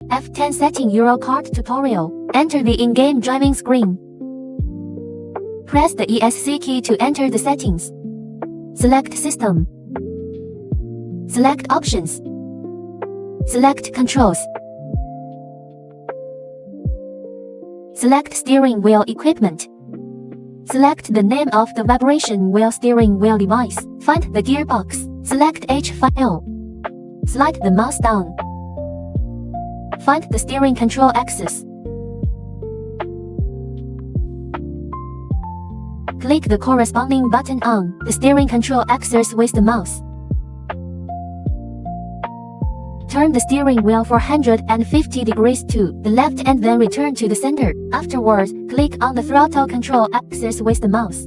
F10 setting Euro Kart tutorial. Enter the in-game driving screen. Press the ESC key to enter the settings. Select System. Select Options. Select Controls. Select Steering Wheel Equipment. Select the name of the vibration wheel steering wheel device. Find the gearbox. Select H file. Slide the mouse down. Find the steering control axis. Click the corresponding button on the steering control axis with the mouse. Turn the steering wheel 450 degrees to the left and then return to the center. Afterwards, click on the throttle control axis with the mouse.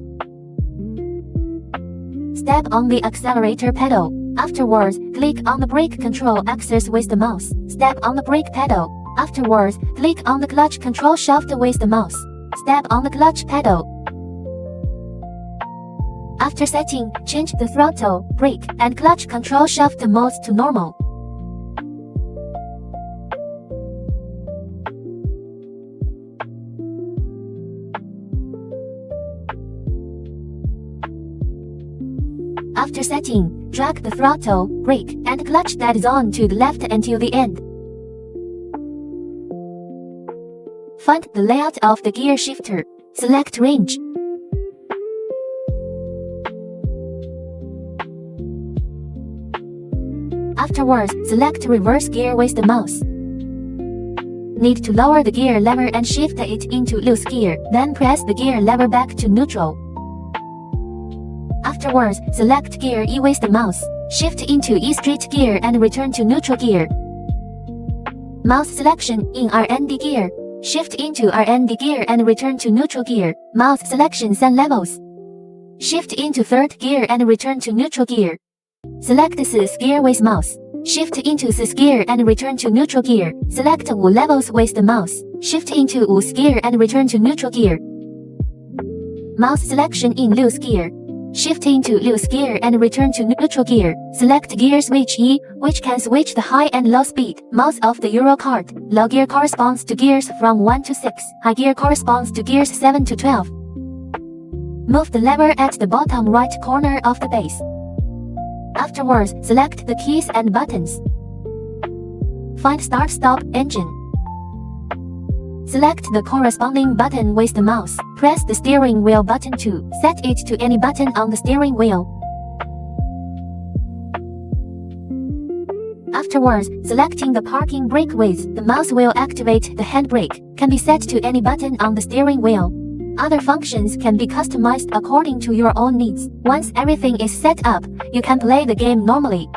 Step on the accelerator pedal. Afterwards, click on the brake control axis with the mouse. Step on the brake pedal. Afterwards, click on the clutch control shaft with the mouse. Step on the clutch pedal. After setting, change the throttle, brake, and clutch control shaft modes to normal. After setting, drag the throttle, brake, and clutch that is on to the left until the end. Find the layout of the gear shifter. Select Range. Afterwards, select Reverse Gear with the mouse. Need to lower the gear lever and shift it into loose gear, then press the gear lever back to neutral. Afterwards, select Gear E with the mouse. Shift into E straight gear and return to neutral gear. Mouse selection in R&D gear. Shift into R&D gear and return to neutral gear. Mouse selection Sun levels. Shift into third gear and return to neutral gear. Select Cis gear with mouse. Shift into Cis gear and return to neutral gear. Select U levels with the mouse. Shift into U gear and return to neutral gear. Mouse selection in loose gear. Shift into loose gear and return to neutral gear. Select Gear Switch E, which can switch the high and low speed. Mouse of the Euro Kart. Low gear corresponds to gears from 1 to 6. High gear corresponds to gears 7 to 12. Move the lever at the bottom right corner of the base. Afterwards, select the keys and buttons. Find Start-Stop Engine. Select the corresponding button with the mouse. Press the steering wheel button to set it to any button on the steering wheel. Afterwards, selecting the parking brake with the mouse will activate the handbrake. Can be set to any button on the steering wheel. Other functions can be customized according to your own needs. Once everything is set up, you can play the game normally.